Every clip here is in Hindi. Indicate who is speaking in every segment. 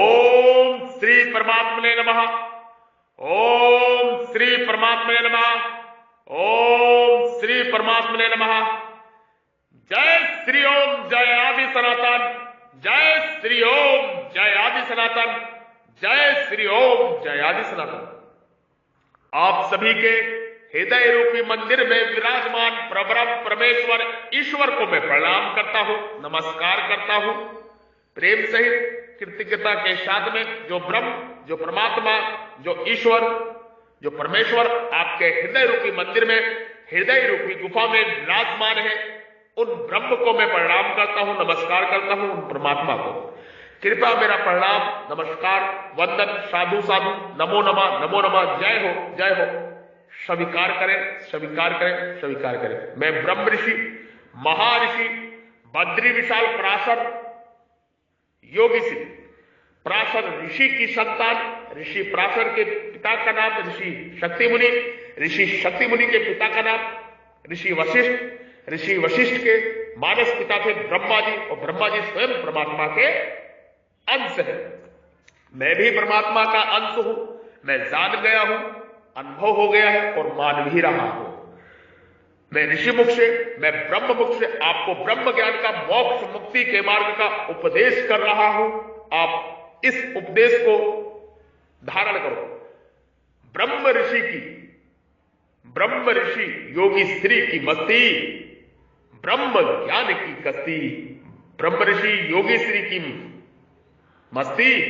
Speaker 1: ओम श्री परमात्मने नमः। ओम श्री परमात्मने नमः। ओम श्री परमात्मने नमः। जय श्री ओम जय आदि सनातन। जय श्री ओम जय आदि सनातन। जय श्री ओम जय आदि सनातन। आप सभी के हृदय रूपी मंदिर में विराजमान प्रब्रह्म परमेश्वर ईश्वर को मैं प्रणाम करता हूं, नमस्कार करता हूं। प्रेम सहित कृतज्ञता के साथ में जो ब्रह्म, जो परमात्मा, जो ईश्वर, जो परमेश्वर आपके हृदय रूपी मंदिर में, हृदय रूपी गुफा में विराजमान है, उन ब्रह्म को मैं प्रणाम करता हूं, नमस्कार करता हूं। उन परमात्मा को कृपया मेरा प्रणाम, नमस्कार, वंदन, साधु साधु, नमो नमः, नमो नमः, जय हो, जय हो स्वीकार करें, स्वीकार करें, स्वीकार करें। मैं ब्रह्म ऋषि, महर्षि बद्री विशाल पराशर योगी सिंह, पराशर ऋषि की संतान, ऋषि पराशर के पिता का नाम ऋषि शक्ति मुनि, ऋषि शक्ति मुनि के पिता का नाम ऋषि वशिष्ठ, ऋषि वशिष्ठ के मानस पिता थे ब्रह्मा जी, और ब्रह्मा जी स्वयं परमात्मा के अंश है। मैं भी परमात्मा का अंश हूं। मैं जान गया हूं, अनुभव हो गया है और मान भी रहा हूं। मैं ऋषि मुख से, मैं ब्रह्म मुख से आपको ब्रह्म ज्ञान का, मोक्ष मुक्ति के मार्ग का उपदेश कर रहा हूं। आप इस उपदेश को धारण करो। ब्रह्म ऋषि की, ब्रह्म ऋषि योगी श्री की मस्ती, ब्रह्म ज्ञान की कस्ती। ब्रह्म ऋषि योगी श्री की मस्ती,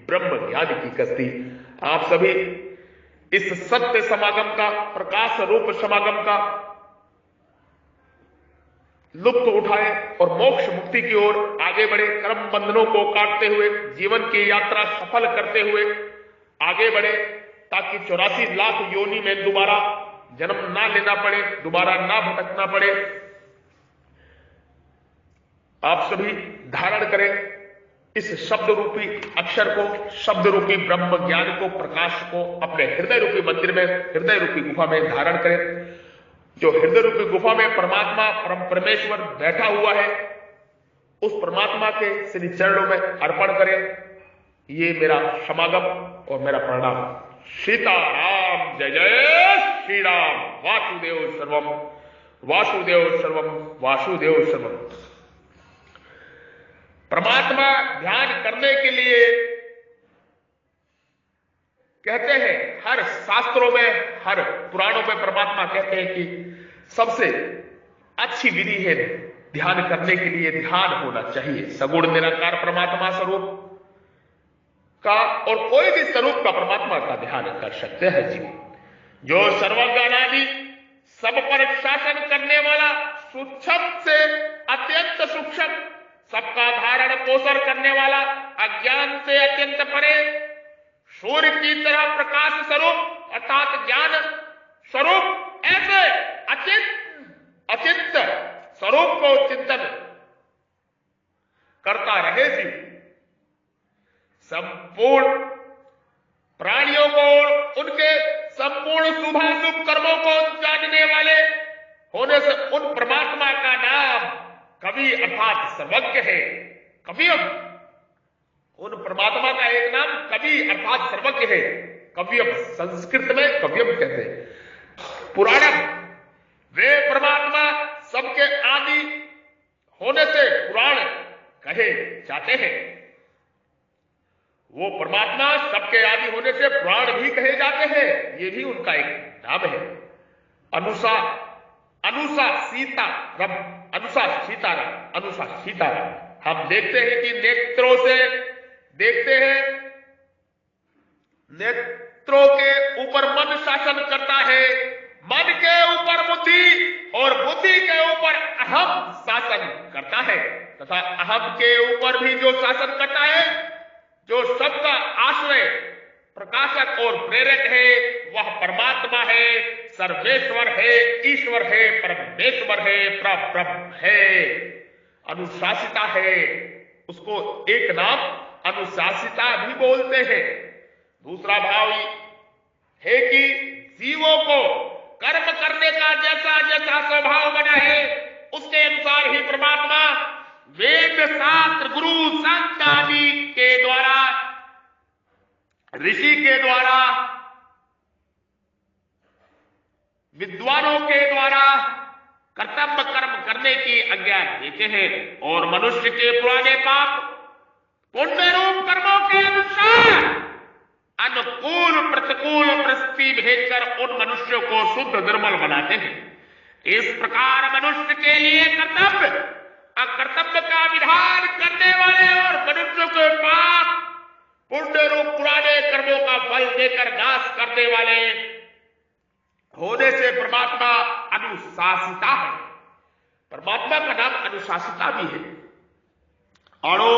Speaker 1: ब्रह्म ज्ञान की कस्ती। आप सभी इस सत्य समागम का, प्रकाश रूप समागम का लुत्फ उठाए और मोक्ष मुक्ति की ओर आगे बढ़े। कर्म बंधनों को काटते हुए जीवन की यात्रा सफल करते हुए आगे बढ़े, ताकि 84 लाख योनि में दोबारा जन्म ना लेना पड़े, दोबारा ना भटकना पड़े। आप सभी धारण करें इस शब्द रूपी अक्षर को, शब्द रूपी ब्रह्म ज्ञान को, प्रकाश को अपने हृदय रूपी मंदिर में, हृदय रूपी गुफा में धारण करें। जो हृदय रूपी गुफा में परमात्मा, परम परमेश्वर बैठा हुआ है, उस परमात्मा के श्री चरणों में अर्पण करें। ये मेरा समागम और मेरा प्रणाम। सीताराम, जय जय श्री राम। वासुदेव सर्वम, वासुदेव सर्वम, वासुदेव सर्वम। परमात्मा ध्यान करने के लिए कहते हैं, हर शास्त्रों में, हर पुराणों में परमात्मा कहते हैं कि सबसे अच्छी विधि है ध्यान करने के लिए ध्यान होना चाहिए। सगुण निराकार परमात्मा स्वरूप का और कोई भी स्वरूप का परमात्मा का ध्यान कर सकते हैं जी। जो सर्वज्ञानादि, सब पर शासन करने वाला, सूक्ष्म से अत्यंत सूक्ष्म, सबका धारण पोषण करने वाला, अज्ञान से अत्यंत परे, सूर्य की तरह प्रकाश स्वरूप अर्थात ज्ञान स्वरूप, ऐसे अचिंत स्वरूप को चिंतन करता रहे जी। संपूर्ण प्राणियों को, उनके संपूर्ण शुभाशुभ कर्मों को जानने वाले होने से उन परमात्मा का नाम कवि अर्थात सर्वज्ञ है। कवियम, उन परमात्मा का एक नाम कवि अर्थात सर्वज्ञ है। कवियम संस्कृत में कवियम कहते हैं। पुराणम, वे परमात्मा सबके आदि होने से पुराण कहे जाते हैं। वो परमात्मा सबके आदि होने से पुराण भी कहे जाते हैं। ये भी उनका एक नाम है। अनुसा, अनुसा सीताराम, अनुसा सीताराम, अनुसा सीताराम। हम देखते हैं कि नेत्रों से देखते हैं, नेत्रों के ऊपर मन शासन करता है, मन के ऊपर बुद्धि और बुद्धि के ऊपर अहम शासन करता है, तथा अहम के ऊपर भी जो शासन करता है, जो सबका आश्रय, प्रकाशक और प्रेरक है, वह परमात्मा है, सर्वेश्वर है, ईश्वर है, परमेश्वर है, परब्रह्म है, अनुशासिता है। उसको एक नाम अनुशासिता भी बोलते हैं। दूसरा भाव है कि जीवों को कर्म करने का जैसा जैसा स्वभाव बना है, उसके अनुसार ही परमात्मा वेद शास्त्र गुरु संत आदि के द्वारा ऋषि के द्वारा, विद्वानों के द्वारा कर्तव्य कर्म करने की आज्ञा देते हैं और मनुष्य के पुराने पाप पुण्य रूप कर्मों के अनुसार अनुकूल प्रतिकूल परिस्थिति भेजकर उन मनुष्यों को शुद्ध निर्मल बनाते हैं। इस प्रकार मनुष्य के लिए कर्तव्य अकर्तव्य का विधान करने वाले और मनुष्यों के पाप पुण्य रूप पुराने कर्मों का फल देकर नाश करने वाले होने से परमात्मा अनुशासिता है। परमात्मा का नाम अनुशासिता भी है। अणो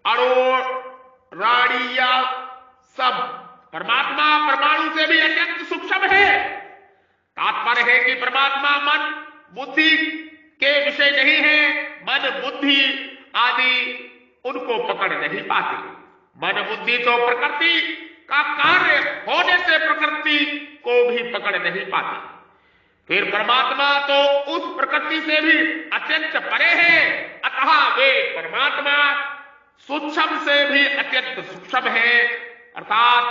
Speaker 1: अणो राणिया सब परमात्मा परमाणु से भी अत्यंत सूक्ष्म है। तात्पर्य है कि परमात्मा मन बुद्धि के विषय नहीं है। मन बुद्धि आदि उनको पकड़ नहीं पाते। मन बुद्धि तो प्रकृति का कार्य होने से प्रकृति को भी पकड़ नहीं पाते। फिर परमात्मा तो उस प्रकृति से भी अत्यंत परे है। अतः वे परमात्मा सूक्ष्म से भी अत्यंत सूक्ष्म है, अर्थात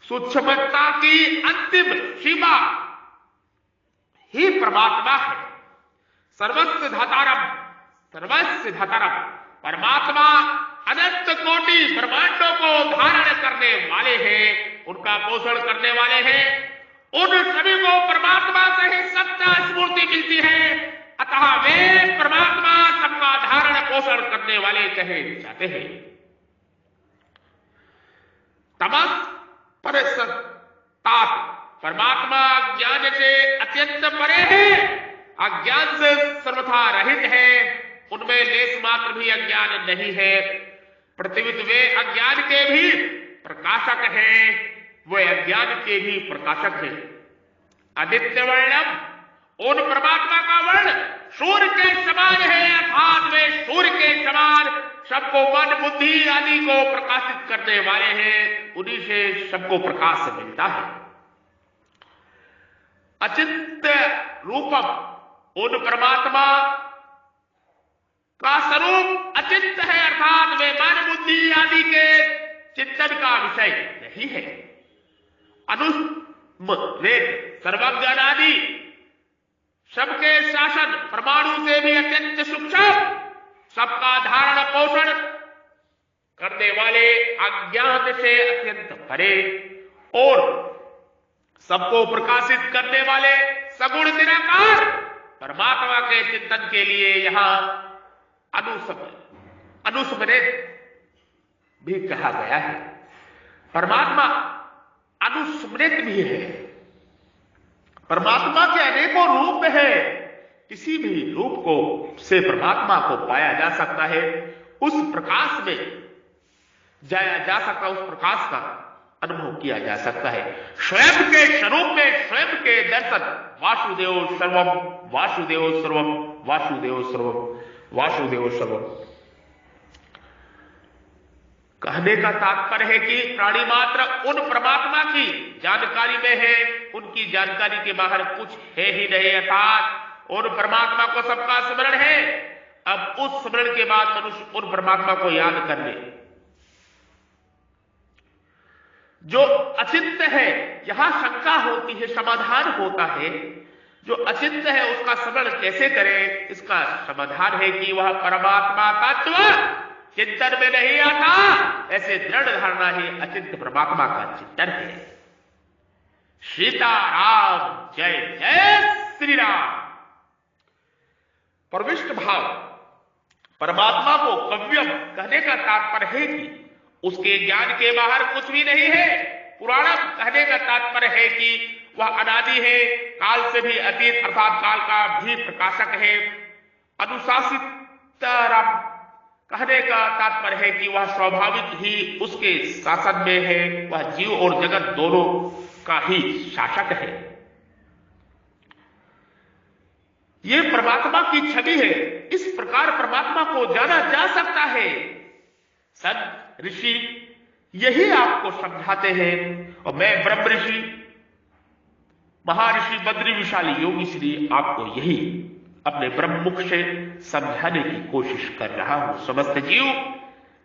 Speaker 1: सूक्ष्मता की अंतिम सीमा ही परमात्मा है। सर्वस्व धातारम परमात्मा अनंत कोटि ब्रह्मांडों को धारण करने वाले हैं, उनका पोषण करने वाले हैं। उन सभी को परमात्मा से ही सत्ता स्फूर्ति मिलती है। अतः वे परमात्मा सबका धारण पोषण करने वाले कहे जाते हैं। तमस परसतात परमात्मा ज्ञान से अत्यंत परे है, अज्ञान से सर्वथा रहित है। उनमें लेस मात्र भी अज्ञान नहीं है। प्रतिविद वे अज्ञान के भी प्रकाशक हैं, वे अज्ञान के भी प्रकाशक हैं। आदित्य वर्णम उन परमात्मा का वर्ण सूर्य के समान है, अर्थात वे सूर्य के समान सबको मन बुद्धि आदि को प्रकाशित करने वाले हैं। उन्हीं से सबको प्रकाश मिलता है। अचिंत्य रूपम उन परमात्मा का स्वरूप अचिंत्य है, अर्थात वे मन बुद्धि आदि के चिंतन का विषय नहीं है। अनुस्मृत सर्वज्ञ आदि सबके शासन परमाणु से भी अत्यंत सूक्ष्म, सबका धारण पोषण करने वाले, अज्ञान से अत्यंत परे और सबको प्रकाशित करने वाले सगुण निराकार परमात्मा के चिंतन के लिए यहां अनुस्मृत भी कहा गया है। परमात्मा अनुस्मृत भी है। परमात्मा के अनेकों रूप है। किसी भी रूप को से परमात्मा को पाया जा सकता है, उस प्रकाश में जाया जा सकता है, उस प्रकाश का अनुभव किया जा सकता है। स्वयं के स्वरूप में स्वयं के दर्शन वासुदेव सर्वम वासुदेव सर्वम वासुदेव सर्वम वासुदेव सर्वम। कहने का तात्पर्य है कि प्राणी मात्र उन परमात्मा की जानकारी में है, उनकी जानकारी के बाहर कुछ है ही नहीं, अर्थात उन परमात्मा को सबका स्मरण है। अब उस स्मरण के बाद मनुष्य उन परमात्मा को याद कर ले। जो अचिंत्य है, यहां शंका होती है, समाधान होता है। जो अचिंत्य है उसका स्मरण कैसे करें? इसका समाधान है कि वह परमात्मा तत्व चिंतन में नहीं आता। ऐसे दृढ़ धारणा ही अचिंत्य परमात्मा का चिंतन है। सीताराम जय जय श्री राम। प्रविष्ट भाव परमात्मा को कव्यम कहने का तात्पर्य है कि उसके ज्ञान के बाहर कुछ भी नहीं है। पुराणम कहने का तात्पर्य है कि वह अनादि है, काल से भी अतीत अर्थात काल का भी प्रकाशक है। अनुशासित कहने का तात्पर्य है कि वह स्वाभाविक ही उसके शासन में है, वह जीव और जगत दोनों का ही शासक है। यह परमात्मा की छवि है। इस प्रकार परमात्मा को जाना जा सकता है। संत ऋषि यही आपको समझाते हैं और मैं ब्रह्म ऋषि महर्षि बद्री विशाली योगी श्री आपको यही अपने ब्रह्म मुख से समझाने की कोशिश कर रहा हूं। समस्त जीव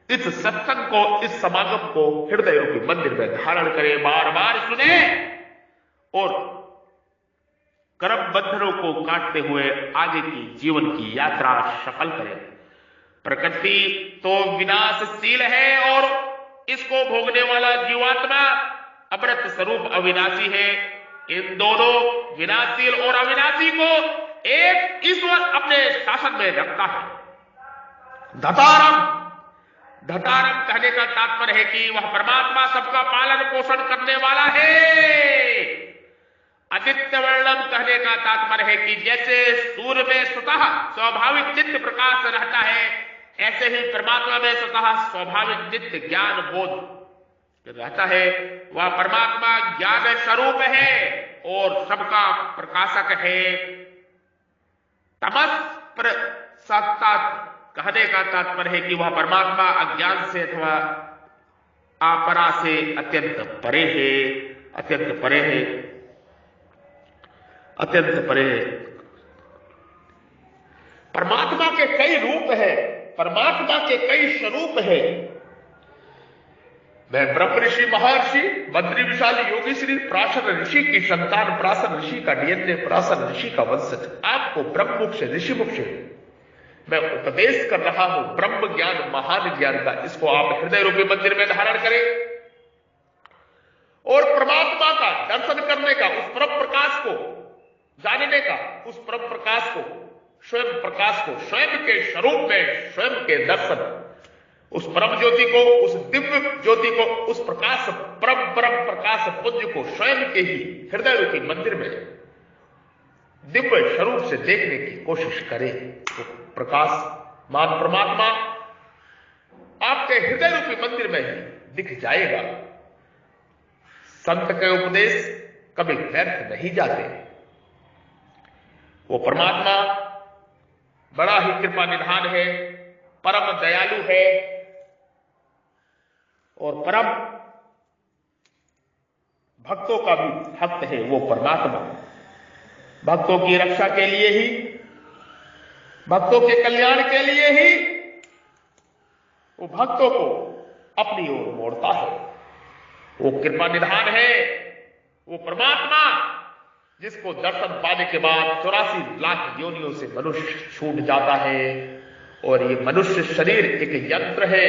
Speaker 1: इस सत्संग को, इस समागम को हृदय रूपी मंदिर में धारण करें, बार बार सुने और कर्म बंधनों को काटते हुए आगे की जीवन की यात्रा सफल करें। प्रकृति तो विनाशशील है और इसको भोगने वाला जीवात्मा अमृत स्वरूप अविनाशी है। इन दोनों विनाशील और अविनाशी को एक ईश्वर अपने शासन में रखता है। धतारम, धतारम कहने का तात्पर्य है कि वह परमात्मा सबका पालन पोषण करने वाला है। आदित्य वर्णम कहने का तात्पर्य है कि जैसे सूर्य में स्वतः स्वाभाविक नित्य प्रकाश रहता है, ऐसे ही परमात्मा में स्वतः स्वाभाविक नित्य ज्ञान बोध रहता है। वह परमात्मा ज्ञान स्वरूप है और सबका प्रकाशक है। तमस प्रसत्ता कहने का तात्पर्य है कि वह परमात्मा अज्ञान से अथवा अपरा से अत्यंत परे है, अत्यंत परे है, अत्यंत परे है। परमात्मा के कई रूप है, परमात्मा के कई स्वरूप है। मैं ब्रह्म ऋषि, महर्षि, बद्री विशाल, योगी श्री, प्राशर ऋषि की संतान, प्राशर ऋषि का डीएनए, प्राशर ऋषि का वंशज, आपको ब्रह्म मुख से, ऋषि मुख से मैं उपदेश कर रहा हूं ब्रह्म ज्ञान, महान ज्ञान का। इसको आप हृदय रूपी मंदिर में धारण करें और परमात्मा का दर्शन करने का, उस परम प्रकाश को जानने का, उस परम प्रकाश को, स्वयं प्रकाश को, स्वयं के स्वरूप में स्वयं के दर्शन, उस परम ज्योति को, उस दिव्य ज्योति को, उस प्रकाश परम प्रकाश पुंज को स्वयं के ही हृदय रूपी मंदिर में दिव्य स्वरूप से देखने की कोशिश करें। तो प्रकाश मान परमात्मा आपके हृदय रूपी मंदिर में ही दिख जाएगा। संत के उपदेश कभी व्यर्थ नहीं जाते। वो परमात्मा बड़ा ही कृपा निधान है, परम दयालु है और परम भक्तों का भी भक्त है। वो परमात्मा भक्तों की रक्षा के लिए ही, भक्तों के कल्याण के लिए ही वो भक्तों को अपनी ओर मोड़ता है। वो कृपा निधान है, वो परमात्मा जिसको दर्शन पाने के बाद 84 लाख योनियों से मनुष्य छूट जाता है और ये मनुष्य शरीर एक यंत्र है।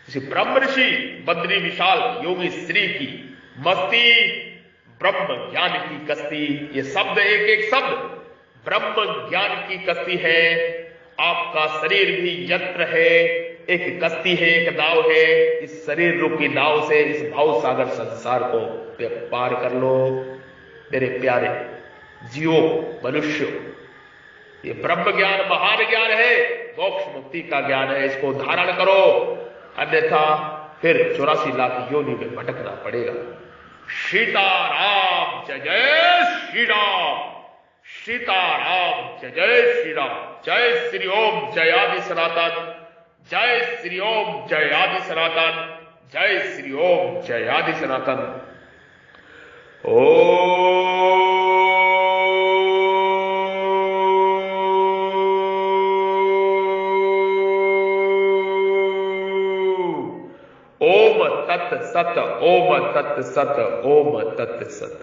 Speaker 1: किसी ब्रह्म ऋषि, बद्री विशाल, योगी श्री की मस्ती, ब्रह्म ज्ञान की कश्ती, ये शब्द एक एक शब्द ब्रह्म ज्ञान की कश्ती है। आपका शरीर भी यंत्र है, एक कश्ती है, एक नाव है। इस शरीर रूपी नाव से इस भाव सागर संसार को पार कर लो मेरे प्यारे जीवो, मनुष्य। ये ब्रह्म ज्ञान महान ज्ञान है, मोक्ष मुक्ति का ज्ञान है। इसको धारण करो, अन्यथा फिर 84 लाख योनि में भटकना पड़ेगा। सीताराम जय जय श्री राम, सीताराम जय जय श्री राम। जय श्री ओम जय आदि सनातन, जय श्री ओम जय आदि सनातन, जय श्री ओम जय आदि सनातन। ओम तत् सत, ओम तत् सत, ओम तत् सत।